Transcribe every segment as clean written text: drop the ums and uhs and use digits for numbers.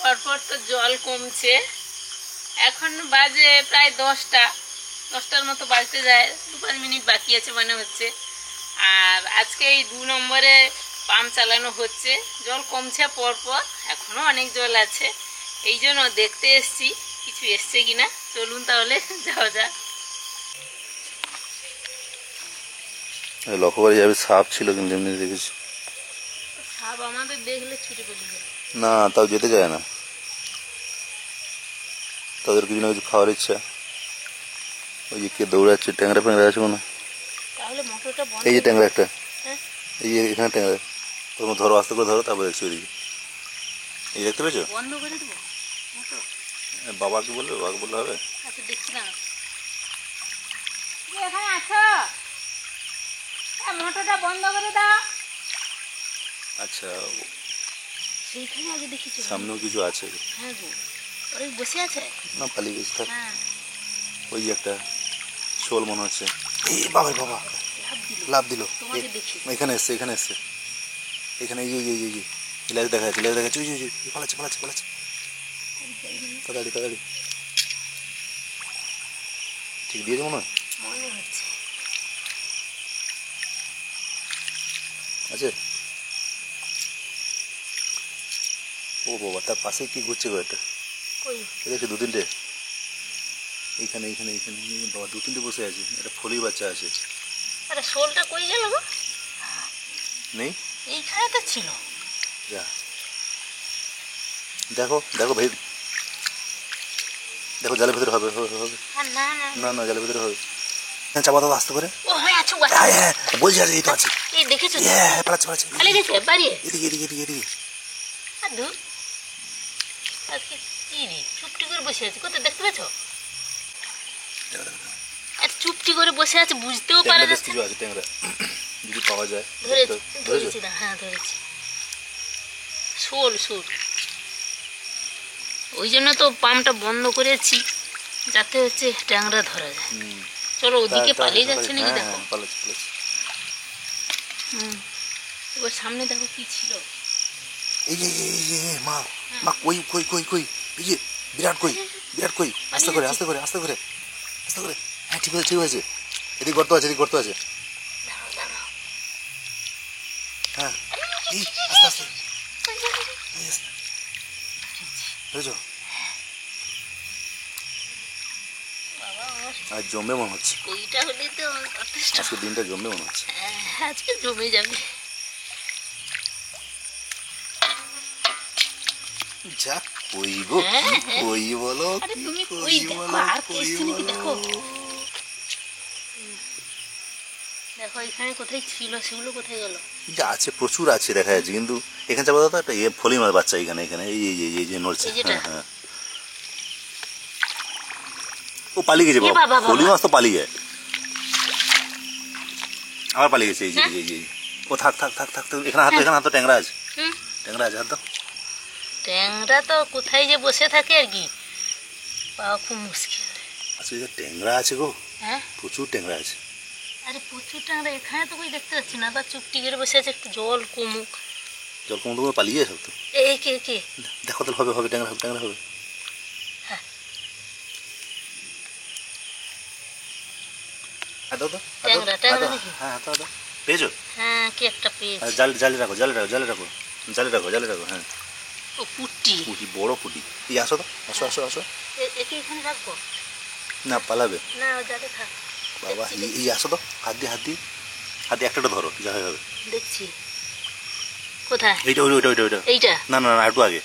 পরপর তো জল কমছে। এখন বাজে প্রায় 10টার মতো বাজতে যায়, 2-5 মিনিট বাকি আছে মনে হচ্ছে। আর আজকে এই 2 নম্বরে পাম্প চালানো হচ্ছে, জল কমছে পরপর, এখনো অনেক জল আছে। এই জন্য দেখতে এসছি কিছু এসছে কিনা। চলুন তাহলে যাওয়া যাক। লক্ষ্য করে যাবে, সাপ ছিল কিন্তু এমনি দেখেছি। সাপ আমাদের দেখলে ছুটে পড়ে যায়। না, তাও যেতে যায় না, তাদের কিছু না কিছু খাওয়ার ইচ্ছা। ওই যে কে দৌড়াচ্ছে, ট্যাংরা ফ্যাংরা আছে কোনো? তাহলে মোটরটা বন্ধ। এই যে ট্যাংরা একটা, হ্যাঁ এই যে এখানে ট্যাংরা, তোমরা ধরো, আস্তে করে ধরো, তারপর দেখছি ওইদিকে। এই দেখতে পেয়েছো? বন্ধ করে দেবো মোটর? বাবাকে বলবে, বাবাকে বললে হবে? আচ্ছা দেখছি না, এখানে আছো, মোটরটা বন্ধ করে দাও। আচ্ছা, সেইখানে আগে দেখেছি সামনেও কিছু আছে। হ্যাঁ গো, ওই বসে আছে না, পালিয়ে গেছে। থাক, হ্যাঁ। ওই যে একটা শোল মনে হচ্ছে। এই বাবা, বাবা লাভ দিল। তোমাকে দেখি এখানে এসছে, এখানে এসছে, এখানে। এই যে লেজ দেখা যাচ্ছে, লেজ দেখা যাচ্ছে। ওই যে পালাচ্ছে, পালাচ্ছে, পালাচ্ছে। তাড়াতাড়ি, তাড়াতাড়ি। ঠিক দিয়েছে মনে হয়, মনে হচ্ছে আছে। ও বাবা, তার পাশে কি ঘুরছে গো একটা? কই দেখছি 2-3টে এইখানে, এইখানে, এইখানে। বাবা 2-3টে বসে আছে, একটা ফলি বাচ্চা আছে। আরে শোলটা কই গেল গো? নেই, এইখানে তো ছিল। যা দেখো, দেখো ভাই, দেখো জালের ভিতরে হবে, হবে, হবে। না না না না, জালের ভিতরে হবে। হ্যাঁ, চাপা দাও আস্তে করে। ও হ্যাঁ আছে, হ্যাঁ হ্যাঁ, বলছি আছে, এই তো আছে। এই দেখেছো? হ্যাঁ, পালাচ্ছে, পালাচ্ছে। খালি গেছে বাড়িয়ে। এদিকে, এদিকে, এদিকে, এদিকে। আর ধুর, আজকে কি রে চুপটি করে বসে আছে, কোথায় দেখতে পেছো? দেখো, দেখো, দেখো। আর চুপটি করে বসে আছে, বুঝতেও পারা ট্যাংরা বেশ যাচ্ছে কিছু আছে, ট্যাংরা যদি পাওয়া যায়। ধরেছি না, হ্যাঁ ধরেছি। শোল, শোল। ওই জন্য তো পাম্পটা বন্ধ করেছি, যাতে হচ্ছে ট্যাংরা ধরা যায়। চলো ওদিকে পালিয়ে যাচ্ছে নাকি দেখো। পালাচ্ছে, পালাচ্ছে। এবার সামনে দেখো কি ছিল। এই যে, মা, মা, কই, কই, কই, কই, এই যে বিরাট কই, বিরাট কই। আস্তে করে, আস্তে করে, আস্তে করে, আস্তে করে। হ্যাঁ, ঠিক আছে, ঠিক আছে। এদিকে গর্ত আছে, এদিকে গর্ত আছে। হ্যাঁ, এই আস্তে আস্তে, বুঝেছো? আজ জমবে মনে হচ্ছে, ওইটা হলে তো যথেষ্ট। আজকে দিনটা জমবে মনে হচ্ছে। হ্যাঁ, আজকে জমে যাবে। যা কই গো, কই বলো, আরে তুমি কই কই দেখো, বলো, আর কই এসছে নাকি দেখো। বলো। দেখো এখানে কোথায় ছিল, সেগুলো কোথায় গেল? যা আছে, প্রচুর আছে দেখা যাচ্ছে, কিন্তু এখানে চাপা দাও তো, একটা ফলি মাছ বাচ্চা এখানে, এখানে এই যে নড়ছে। হ্যাঁ হ্যাঁ, ও পালিয়ে গেছে বাবা, ফলি মাছ তো পালিয়ে যায়, আবার পালিয়ে গেছে। এই যে, এই যে, ও থাক, থাক, থাক, থাক, এখানে হাত, এখানে হাত, ট্যাংরা আছে, ট্যাংরা আছে, হাত দাও। ট্যাংরা তো কোথায় যে বসে থাকে আর কি, পাওয়া খুব মুশকিল। আচ্ছা, ট্যাংরা আছে গো, হ্যাঁ প্রচুর ট্যাংরা আছে। আরে প্রচুর ট্যাংরা এখানে তো কই দেখতে পাচ্ছি না, বা চুপটি করে বসে আছে, একটু জল কমুক। জল কম তো পালিয়ে যায় সব তো। এই কে কে দেখো তাহলে, হবে, হবে, ট্যাংরা হবে, ট্যাংরা হবে। হ্যাঁ দাও তো, ট্যাংরা, ট্যাংরা নাকি? হ্যাঁ, দাও, দাও। পেয়েছো? হ্যাঁ কি একটা পেয়েছি। জালে রাখো, জালে রাখো, জালে রাখো, জালে রাখো, জালে রাখো। হ্যাঁ, ও পুটি, পুঁটি, বড় পুঁটি। এই আসো তো, আসো, আসো, আসো। একে এখানে রাখবো না, পালাবে না, যাতে থাক। বাবা। এই আসো তো, হাত দিয়ে, হাত দিয়ে, হাত দিয়ে একটা ধরো, যা হয় হবে। দেখছি কোথায় এইটা, ওইটা, ওইটা, ওইটা। এইটা। না না না, একটু আগে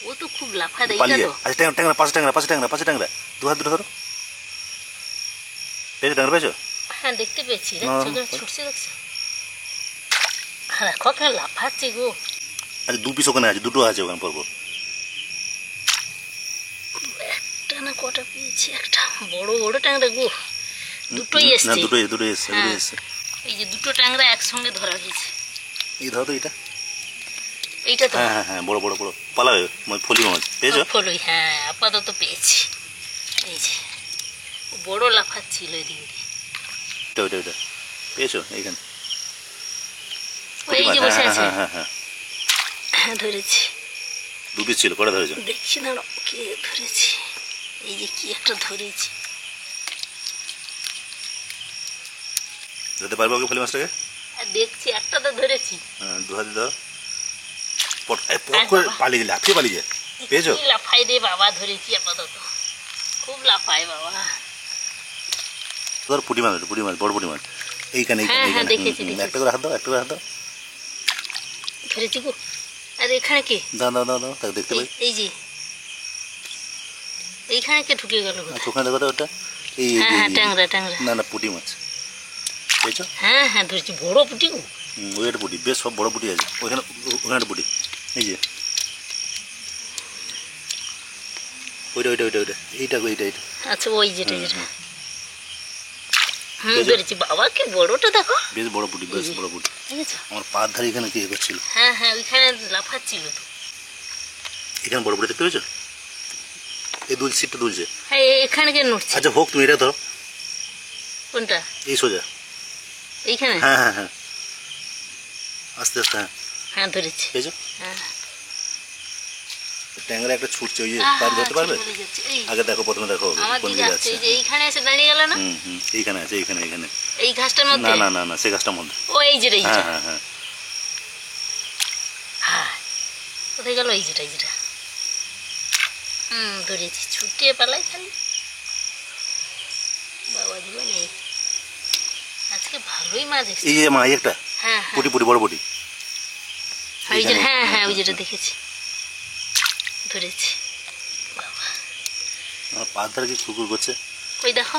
ও তো খুব লাফা দেয়, পালিয়ে তো যায়। আচ্ছা, ট্যাংরা, পাশে ট্যাংরা, পাশে ট্যাংরা, পাশে ট্যাংরা, দু হাত ধরে ধরো। পেয়েছো ট্যাংরা, পেয়েছো? হ্যাঁ দেখতে পেয়েছি, দেখছো ছুটছে, দেখছো? দেখো কেন লাফাচ্ছে গো। আচ্ছা, 2 পিস ওখানে আছে, দুটো আছে ওখানে পরপর। একটা না কটা পেয়েছি, একটা বড় বড় ট্যাংরা গো, দুটোই এসছে। না, দুটোই, দুটোই এসছে, দুটোই এসছে। এই যে দুটো ট্যাংরা একসঙ্গে ধরা হয়েছে। এই ধরো তো এইটা। এইটা তো হ্যাঁ হ্যাঁ হ্যাঁ, বড় বড় বড় পালাবে, ফলি মাছ। পেয়েছো? ফলই, হ্যাঁ আপাতত পেয়েছি। এই যে বড় লাফাচ্ছিল এদিক দিয়ে। ওইটা, ওইটা, ওইটা পেয়েছো? এইখানে এই যে বসে আছে। হ্যাঁ হ্যাঁ হ্যাঁ, হ্যাঁ ধরেছি। দু পিস ছিল, কটা ধরেছো? দেখছি না কে ধরেছি, এই যে কি একটা ধরেছি। ধরতে পারবো ওকে ফলি মাছটাকে? আর দেখছি একটা তো ধরেছি। হ্যাঁ, দু হাতে ধর। পট করে পালিয়ে গেলে, লাফিয়ে পালিয়ে যায়। পেয়েছো? কি লাফাই রে বাবা, ধরেছি আপাতত, খুব লাফায় বাবা। ধর পুঁটি মাছ, পুঁটি মাছ, বড় পুঁটি মাছ এইখানে হ্যাঁ, এইখানে হ্যাঁ, এইখানে। দেখেছি, দেখেছি। একটা করে হাত দাও, একটা করে হাত দাও। ধরেছি গো। আর এখানে কে? দাও দাও দাও দাও, তাকে দেখতে পাই। এই যে এইখানে কে ঢুকে গেল? আচ্ছা, ওখানে দেখো তো ওটা। এই হ্যাঁ, হ্যাঁ, ট্যাংরা ট্যাংরা। না না, পুঁটি মাছ। পেয়েছো? হ্যাঁ, হ্যাঁ, ধরেছি বড় পুঁটি গো। ওই একটা পুঁটি, বেশ সব বড় পুঁটি আছে ওখানে। ওখানে একটা পুঁটি, এই যে ওইটা ওইটা ওইটা ওইটা এইটা এইটা এইটা। আচ্ছা, ওই যেটা যেটা। ধরেছি বাবা, কি বড়টা দেখো। বেশ বড় পুঁটি, বেশ বড় পুঁটি। দেখেছো? আমার পায়ের ধারে এখানে কি করছিল। হ্যাঁ, হ্যাঁ, ওইখানে লাফাচ্ছিল তো। এখানে বড় পুঁটি দেখতে পেয়েছো? এই দুল সিটটা দুলছে। হ্যাঁ, এখানে কে নড়ছে? আচ্ছা হোক, তুমি এটা ধরো। কোনটা? এই সোজা। এইখানে? হ্যাঁ হ্যাঁ হ্যাঁ, আস্তে আস্তে। হ্যাঁ, হ্যাঁ, ধরেছি। পেয়েছো? হ্যাঁ, ট্যাংরা একটা ছুটছে, ওই যে হ্যাঁ, পার ধরতে পারবে? চলে যাচ্ছে, এই আগে দেখো, প্রথমে দেখো আমার কোন দিকে দিকে আসছে, আছে। এই যে এইখানে এসে দাঁড়িয়ে গেল না? এইখানে আছে, এইখানে এইখানে। এই ঘাসটার মধ্যে? না না না না, সে গাছটার মধ্যে। ও এই যেটা, এই হ্যাঁ যেটা। হ্যাঁ হ্যাঁ। হ্যাঁ, কোথায় গেল? এই যেটা, এই যেটা। ধরেছি, ছুটে পালাই খালি। বাবা জীবন, এই আজকে ভালোই মাছ এসেছে। এই যে মা, এই একটা হ্যাঁ, পুঁটি, পুঁটি বড় পুঁটি। ওই যে, হ্যাঁ, হ্যাঁ, ওই যেটা দেখেছি, ধরেছি। বাবা, আমার পায়ের ধারে কি কুকুর করছে? ওই দেখো।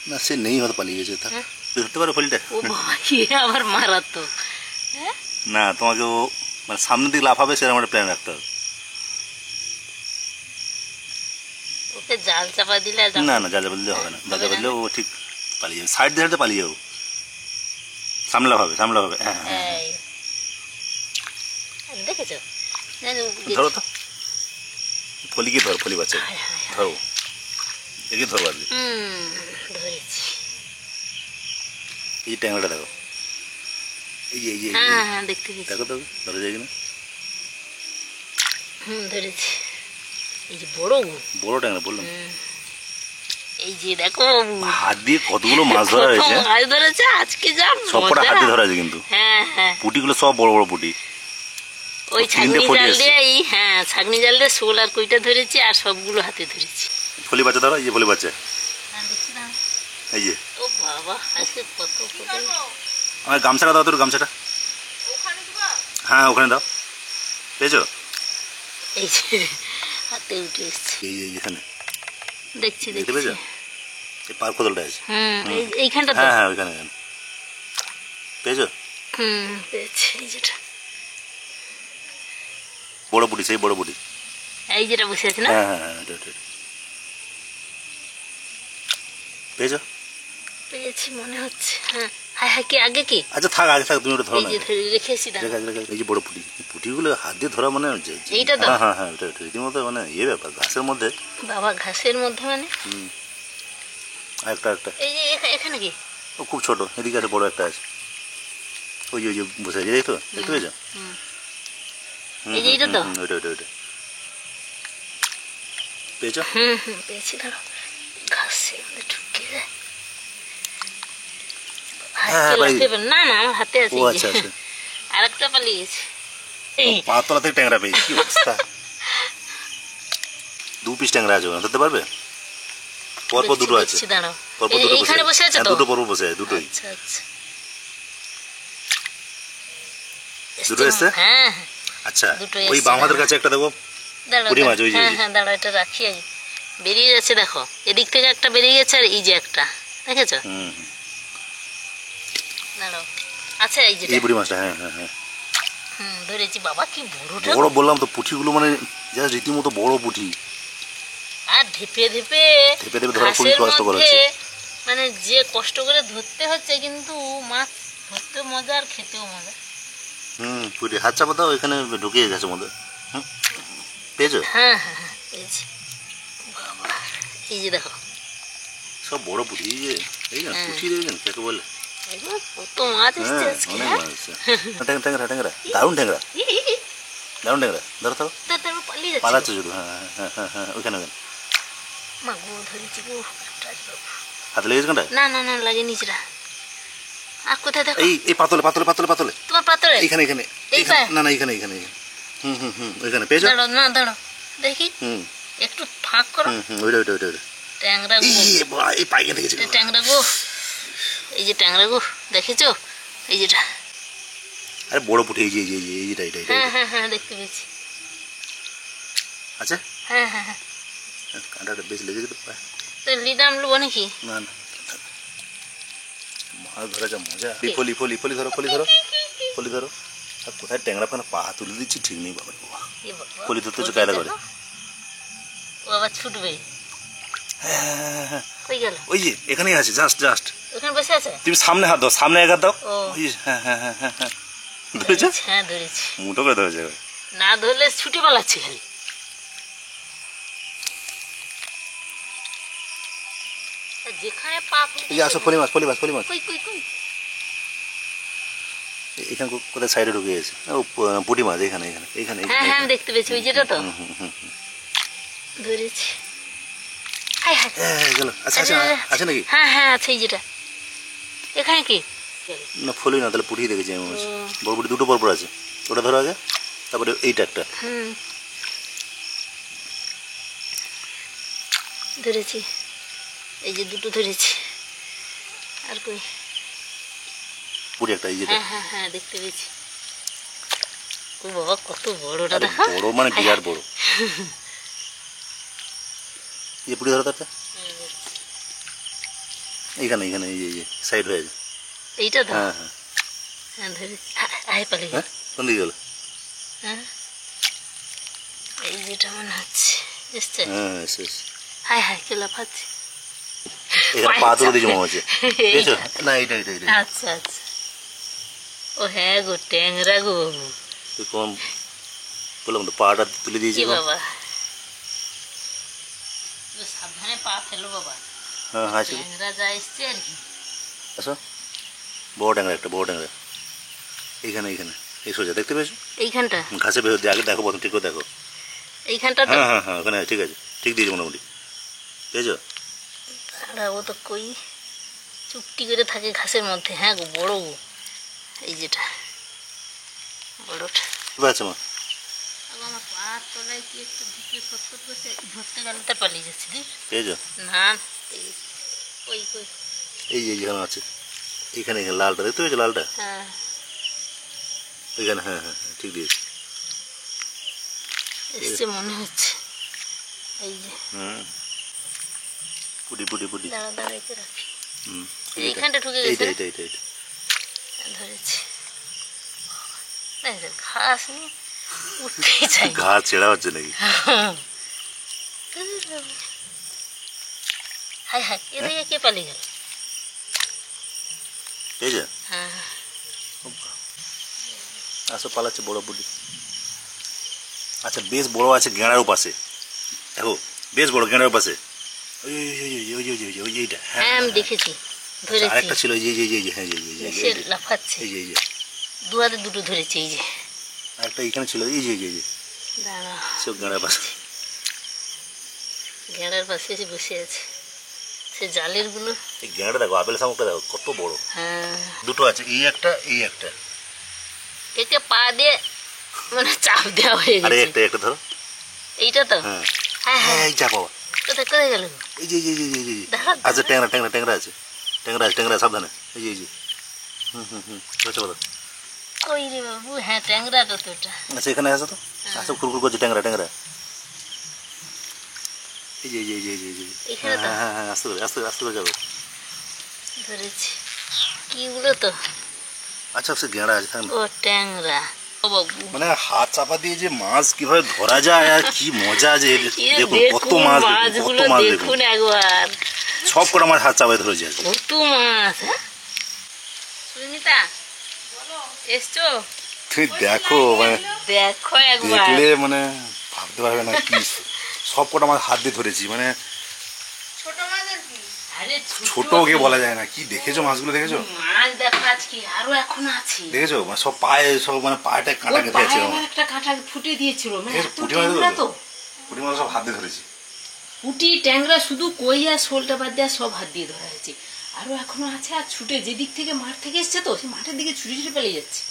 না, সে নেই, হয়তো পালিয়ে গেছে। তা হ্যাঁ। ধরতে পারো ফলিটা? ও বাবা, কি আবার মারাত্মক। হ্যাঁ, না, তোমাকে ও মানে সামনের দিকে লাফাবে সেরকম একটা প্ল্যান রাখতে হবে। ওকে জাল চাপা দিলে আর না না, যা যা বললে হবে না, যা যা হবে না? বললে ও ঠিক পালিয়ে যাবে। সাইড দিয়ে পালিয়ে যাবো, সামলা হবে, সামলা হবে। হ্যাঁ হ্যাঁ, এই, দেখেছো? ধরো তো, ফলিকে ধরো, ফলি বাচ্চা হায়, হায়, হায়। ধরো, একে ধরো আজকে। ধরেছি। এই যে ট্যাংরাটা দেখো, এই যে এই যে হ্যাঁ, হ্যাঁ, হ্যাঁ, দেখতে পেয়েছি। দেখো তো, ধরে যায় কিনা। ধরেছি। এই যে বড় গো। বড় ট্যাংরা বললাম। এই যে দেখো, হাত দিয়ে কতগুলো মাছ ধরা হয়েছে। কত মাছ ধরেছে আজকে, যা সবকটা মজা। হাত দিয়ে ধরা আছে কিন্তু। হ্যাঁ, হ্যাঁ, পুঁটিগুলো সব বড় বড় পুঁটি। ওই তিনটে ছাগনি ফলি জাল আছে। দিয়ে, হ্যাঁ, ছাগনি জাল দিয়ে শোল আর কইটা ধরেছি, আর সবগুলো হাতে ধরেছি। ফলি বাচ্চা ধরো, এই যে ফলি বাচ্চা, দেখছি না। এই যে। ও বাবা, আজকে কত কত। আমার গামছাটা দাও, তোর গামছাটা। হ্যাঁ, ওখানে দাও। পেয়েছো? এই যে হাতে উঠে এসছে। এই যে এখানে দেখছি, দেখতে দেখছি। পেয়েছো? এই পার কোদলটা আছে। এইখানটা তো। হ্যাঁ হ্যাঁ, ওইখানে পেয়েছো? পেয়েছি, এই যেটা। বড় পুঁটি, সেই বড় পুঁটি। এই যেটা বসে আছে না? হ্যাঁ হ্যাঁ হ্যাঁ, এটা, এটা। পেয়েছো? পেয়েছি মনে হচ্ছে। হ্যাঁ, হ্যাঁ, হ্যাঁ, কি আগে কি? আচ্ছা থাক, আগে থাক, তুমি ওটা ধরো এই না। যে ধরে রেখেছি, দাঁড়াও। রেখে রেখে, এই যে বড় পুঁটি, পুঁটিগুলো হাত দিয়ে ধরা মানে এইটা তো? হ্যাঁ হ্যাঁ হ্যাঁ, এটা রীতিমতো মানে ইয়ে ব্যাপার, ঘাসের মধ্যে। বাবা, ঘাসের মধ্যে মানে? একটা একটা। এই যে এখানে কি? ও খুব ছোট, এদিকে আছে, বড় একটা আছে। ওই যে ওই যে বসে আছে, দেখতো, দেখতে পেয়েছো? এই যে এইটা তো? ওইটা ওইটা ওইটা। পেয়েছো? পেয়েছি, দাঁড়াও। ঘাসের মধ্যে ঢুকে যায়। হ্যাঁ, হাতে পালিয়ে লাফিয়ে পড়ে- না না, আমার হাতে আছে। ও এই যে। আচ্ছা আচ্ছা। আর একটা পালিয়ে গেছে। পাতলা থেকে ট্যাংরা পেয়েছি, কি অবস্থা। 2 পিস ট্যাংরা আছে, ওখানে ধরতে পারবে? পরপর দুটো আছে, দেখছি, দাঁড়াও। পরপর দুটো এইখানে বসে আছে হ্যাঁ, তো? দুটো পরপর বসে আছে, দুটোই। আচ্ছা, আচ্ছা। দুটো এসছে? হ্যাঁ, আচ্ছা, দুটো ওই এসছে, বাম হাতের দাঁড়াও। কাছে একটা দেবো। দাঁড়াও, পুঁটি মাছ, ওই যে, হ্যাঁ, ওই যে। হ্যাঁ, দাঁড়াও, এটা রাখি আগে। বেরিয়ে যাচ্ছে দেখো, এদিক থেকে একটা বেরিয়ে গেছে, আর এই যে একটা, দেখেছো? দাঁড়াও। আচ্ছা, এই যে এই পুঁটি মাছটা, হ্যাঁ হ্যাঁ হ্যাঁ। ধরেছি। বাবা, কি বড়টা। বড় বললাম তো, পুঁটিগুলো মানে যা রীতিমতো বড় পুঁটি। আর ধেপে ধেপে ধেপে ধেপে ধরা খুবই ঘাসের কষ্টকর মধ্যে, হচ্ছে। মানে যে কষ্ট করে ধরতে হচ্ছে, কিন্তু মাছ ধরতে মজা আর খেতেও মজা। পুঁটি হাত চাপা দাও, ওইখানে ঢুকিয়ে গেছে মধ্যে। পেয়েছো? হ্যাঁ, হ্যাঁ, হ্যাঁ, পেয়েছি। বাবা, এই যে দেখো, সব বড় পুঁটি, এই যে এই না পুঁটি দেখেছেন কাকে বলে? একদম কত মাছ এসছে হ্যাঁ, আজকে। অনেক হ্যাঁ? মাছ আছে। ট্যাংরা ট্যাংরা, দারুণ ট্যাংরা, দারুণ ট্যাংরা। ধরো ধরো। দাঁড়াও, পালাচ্ছে শুধু। হ্যাঁ হ্যাঁ হ্যাঁ হ্যাঁ ওইখানে ওইখানে মা গো ধরেছি গো হাতে লেগেছে কোনটা? না না না লাগে নিচরা। আর কোথায় দেখো? এই পাতলে পাতলে পাতলে পাতলে তোমার পাতরে এইখানে এখানে এই পায়ে? না না এখানে এখানে হুম হুম হুম ওইখানে পেয়েছো? দাঁড়ো না দাঁড়ো দেখি হুম একটু ফাঁক করো। হুম হুম ওইটা ওইটা ওইটা ওইটা ট্যাংরা গো এই পাইকে দেখেছি। ট্যাংরা গো এই যে ট্যাংরা গো দেখেছো এই যেটা? আরে বড় পুঁটি এই যে এই যে এই যে এইটা এইটা হ্যাঁ হ্যাঁ হ্যাঁ দেখতে পেয়েছি। আচ্ছা হ্যাঁ হ্যাঁ হ্যাঁ কাঁটাটা বেশ লেগেছে তো পায়ে। তো লিডাম নেবো নাকি? না না মাছ ধরা যা মজা। ফলি ফলি ফলি ধরো ফলি ধরো ফলি ধরো। আর কোথায় ট্যাংরা ফেনা পা তুলে দিচ্ছি ঠিক নেই বাবা বাবা। এ বাবা, ফলি ধরতে হচ্ছে ওই কায়দা দেখো। করে। ও আবার ছুটবে। হ্যাঁ হ্যাঁ কই গেল? ওই যে এখানেই আছে জাস্ট জাস্ট। ওখানে বসে আছে? তুমি সামনে হাত দাও সামনে এক হাত দাও। ও ওই যে, হ্যাঁ হ্যাঁ হ্যাঁ হ্যাঁ হ্যাঁ ধরেছো? হ্যাঁ ধরেছি। মুটো করে ধরেছে এবার। না ধরলে ছুটে পালাচ্ছে খালি। যেখানে পা এই যে আসো ফলি মাছ ফলি মাছ ফলি মাছ কই কই কই এখানে কোথায় সাইডে ঢুকে গেছে। ও পুঁটি মাছ এখানে এখানে এখানে হ্যাঁ হ্যাঁ আমি দেখতে পেয়েছি ওই যেটা তো হুম, হুম, হুম, হুম। ধরেছি। হাই হাই হ্যাঁ গেল আচ্ছা আচ্ছা আছে নাকি? হ্যাঁ হ্যাঁ আছে এই যেটা। এখানে কি? না ফলি না তাহলে পুঁটি দেখেছি আমি মনে হচ্ছে। ও। বড় পুঁটি দুটো পরপর আছে। ওটা ধরো আগে তারপরে এইটা একটা। হুম ধরেছি এই যে দুটো ধরেছি। আর কই? পুঁটি একটা এই যেটা। হ্যাঁ হ্যাঁ হ্যাঁ দেখতে পেয়েছি। ও বাবা কত বড়টা আরে দেখো। বড় মানে বিরাট বড়। এই যে পুঁটি ধরো তারটা এইখানে এইখানে এই যে সাইড হয়ে যায়। এইটা তো হ্যাঁ হ্যাঁ হ্যাঁ ধরেছি। আয় পালিয়ে হ্যাঁ কোন দিকে গেল? হ্যাঁ এই যেটা মনে হচ্ছে এসছে। হ্যাঁ শেষ। হাই হাই কে লাফাচ্ছে। এখানে পা তুলে দিয়েছে মনে হচ্ছে। পেয়েছো? না এইটা এইটা এইটা আচ্ছা আচ্ছা ও হ্যাঁ গো ট্যাংরা গো বাবু। তুই কম বললাম তো পাটা তুলে দিয়েছি কি গো। বাবা সাবধানে পা ফেলো বাবা। হ্যাঁ আছে ট্যাংরা যা এসছে আর কি। আসো বড় ট্যাংরা একটা বড় ট্যাংরা এইখানে এইখানে এই সোজা দেখতে পেয়েছো? এইখানটা ঘাসে বের দিয়ে আগে দেখো প্রথম ঠিক করে দেখো। এইখানটা তো হ্যাঁ হ্যাঁ হ্যাঁ ওখানে ঠিক আছে ঠিক দিয়েছি মোটামুটি পেয়েছো? দাঁড়া, ও তো কই চুপটি করে থাকে ঘাসের মধ্যে। হ্যাঁ গো বড় গো এই যেটা বড়টা। এবার আছে মা আমার পা তলায় কি একটু ঢুকে খটখট করছে ধরতে গেলে তার পালিয়ে যাচ্ছে দি পেয়েছো? না কই কই এই যে এইখানে আছে এইখানে এখানে লালটা দেখতে পেয়েছো লালটা হ্যাঁ এইখানে হ্যাঁ হ্যাঁ হ্যাঁ ঠিক দিয়েছি। এসছে মনে হচ্ছে। এই যে হুম পুটি পুটি পুটি দাঁড়া দাঁড়া একে রাখি। হুম এইখানটা ঢুকে এইটা গেছে। এইটা এইটা এইটা ধরেছি দেখ ঘাস নিয়ে উঠতেই চাই। ঘাস ছেঁড়া হচ্ছে নাকি? হাই হাই এদিকে কে পালিয়ে গেল? পেয়েছো? হ্যাঁ আসো পালাচ্ছে বড় পুটি। আচ্ছা বেশ বড় আছে গেঁড়ার পাশে দেখো বেশ বড় গেঁড়ার পাশে ওই ওই ওই ওই ওই এইটা হ্যাঁ আমি দেখেছি ধরেছি। আরেকটা ছিল এই যে এই যে এই যে হ্যাঁ সে লাফাচ্ছে। এই যে এই যে দু হাতে দুটো ধরেছে এই যে। আরেকটা এখানে ছিল এই যে এই যে এই যে দাঁড়া সব গেঁড়ার পাশে। গেঁড়ার পাশে এসে বসে আছে সে জালের গুলো। এই গেঁড়াটা দেখো আপেল শামুকটা দেখো কত বড়। হ্যাঁ দুটো আছে এই একটা এই একটা। একে পা দিয়ে মানে চাপ দেওয়া হয়ে আরে গেছে। একটা একটা ধরো এইটা তো হ্যাঁ হ্যাঁ হ্যাঁ হ্যাঁ এই যা বাবা কোথায় কোথায় গেল? এই যে এই যে এই যে দাঁড়া, আচ্ছা ট্যাংরা ট্যাংরা ট্যাংরা আছে ট্যাংরা আছে ট্যাংরা সাবধানে এই যে এই যে হুম হুম হুম আচ্ছা বলো কই রে বাবু? হ্যাঁ ট্যাংরা তো তোটা। আচ্ছা এখানে আছে তো আচ্ছা কুরকুর করছে ট্যাংরা ট্যাংরা এই যে এই যে এই যে এই যে এই যে এখানে তো হ্যাঁ হ্যাঁ হ্যাঁ আস্তে করে আস্তে আস্তে করে যাবো। ধরেছি কিগুলো তো। আচ্ছা সে গেঁড়া আছে থাক না। ও ট্যাংরা ও বাবু মানে হাত চাপা দিয়ে যে মাছ কিভাবে ধরা যায় আর কি মজা যে দেখুন কত মাছ দেখুন, কত মাছগুলো মাছ দেখুন দেখুন একবার সব কটা মাছ হাত চাপায় ধরেছে আজকে। কত মাছ। হ্যাঁ সুনিতা এসছো? তুমি দেখো মানে দেখো একবার। দেখলে মানে ভাবতে পারবে না কি সব কটা মাছ হাত দিয়ে ধরেছি মানে ছোট মাছ আর কি? আরে ছোট ওকে বলা যায় না কি দেখেছো মাছগুলো দেখেছো মাছ দেখা আজকে আরো এখনো আছে। দেখেছো মানে সব পায়ে সব মানে পায়েটা কাঁটা ওর গেঁথে পায়ে আছে আমার একটা কাঁটা ফুটে দিয়েছিল, মানে দেখেছো, এত পুঁটি মাছ ট্যাংরা তো। পুঁটি মাছ সব হাত দিয়ে ধরেছি। পুঁটি ট্যাংরা শুধু কই আর শোলটা বাদ দিয়ে সব হাত দিয়ে ধরা হয়েছে। আরো এখনো আছে, আর ছুটে যেদিক থেকে মাঠ থেকে এসছে তো সেই মাঠের দিকে ছুটে ছুটে পালিয়ে যাচ্ছে।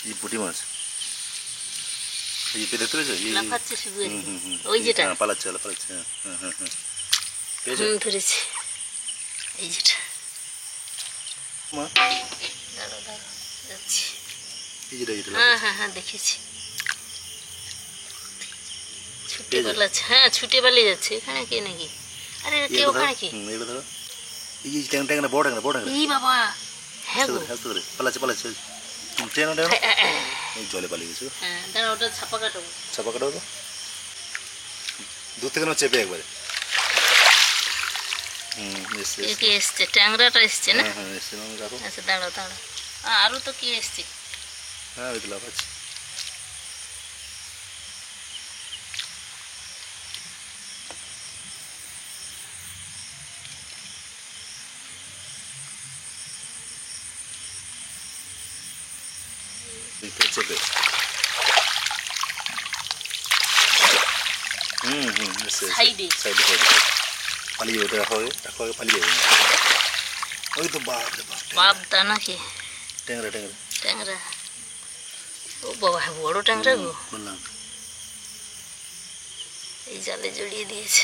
এই পুঁটি মাছ এই যে দেখতে পেয়েছো লাফাচ্ছে শুধু আর কি। ওই যেটা পালাচ্ছে পালাচ্ছে, হ্যাঁ হ্যাঁ হ্যাঁ পেয়েছো ধরেছে, এই যেটা। মা দাঁড়াও দাঁড়াও, যাচ্ছি। এই যেটা এটা হ্যাঁ হ্যাঁ হ্যাঁ দেখেছি, ছুটে পালাচ্ছে। হ্যাঁ ছুটে পালিয়ে যাচ্ছে। এখানে কে নাকি? আরে কে ওখানে কি? এটা ধরো, এই যে ট্যাংরা বড় ট্যাংরা এই বাবা, হ্যাঁ গো, পালাচ্ছে পালাচ্ছে ট্রেন এই জলে পালিয়ে গেছে। হ্যাঁ দাঁড়া, ওটা ছাপা কাটাবো। চাপা কাটা হতো দূর থেকে চেপে একবারে। কে এসছে? ট্যাংরাটা এসছে না? হ্যাঁ এসছে, রাখো। আচ্ছা দাঁড়াও দাঁড়াও, আরো তো কে এসছে? হ্যাঁ ওই তো লাফাচ্ছে। চেপে সাইডে সাইডে পালিয়ে ওটা রাখো আগে পালিয়ে যাবে। ওই তো বাপ রে বাপ, বাপদা নাকি? ট্যাংরা ট্যাংরা, ও বাবা বড় ট্যাংরা গো। বললাম এই জালে জড়িয়ে দিয়েছে।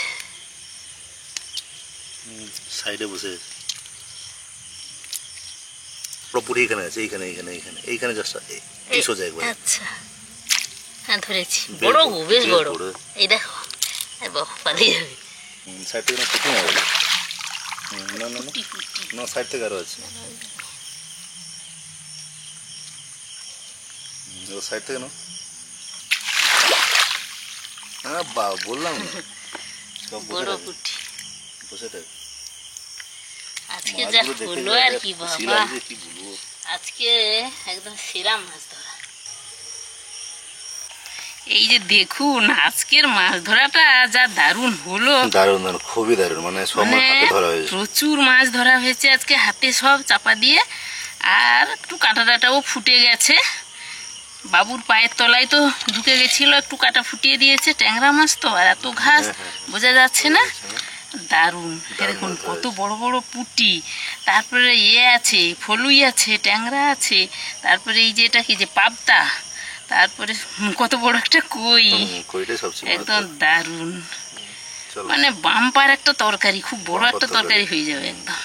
সাইডে বসে পুরোপুরি এখানে আছে, এইখানে এইখানে এইখানে এইখানে জাস্ট এই সোজা একবার। আচ্ছা হ্যাঁ ধরেছি, বড় গো, বেশ বড়। এই দেখো, আর বাবা পালিয়ে যাবে। সাইড থেকে পুঁটি মাছ, না না না সাইড থেকে আরো আছে, সাইড থেকে না। হ্যাঁ বা বললাম বড় পুঁটি। বসে থাক। আজকে যা হলো আর কি বাবা, আজকে একদম সেরা মাছ ধরা। এই যে দেখুন আজকের মাছ ধরাটা যা দারুণ হলো, দারুণ খুবই দারুণ, মানে সব মাছ হাতে ধরা হয়েছে। প্রচুর মাছ ধরা হয়েছে আজকে হাতে সব চাপা দিয়ে, আর একটু কাঁটা টাটাও ফুটে গেছে। বাবুর পায়ের তলায় তো ঢুকে গেছিল, একটু কাটা ফুটিয়ে দিয়েছে। ট্যাংরা মাছ তো, আর এত ঘাস বোঝা যাচ্ছে না। দারুণ, দেখুন কত বড় বড় পুঁটি, তারপরে আছে ফলুই আছে, ট্যাংরা আছে, তারপরে এই যে এটা কি যে পাবদা, তারপরে কত বড় একটা কই, একদম দারুণ। মানে বাম্পার একটা তরকারি, খুব বড় একটা তরকারি হয়ে যাবে একদম।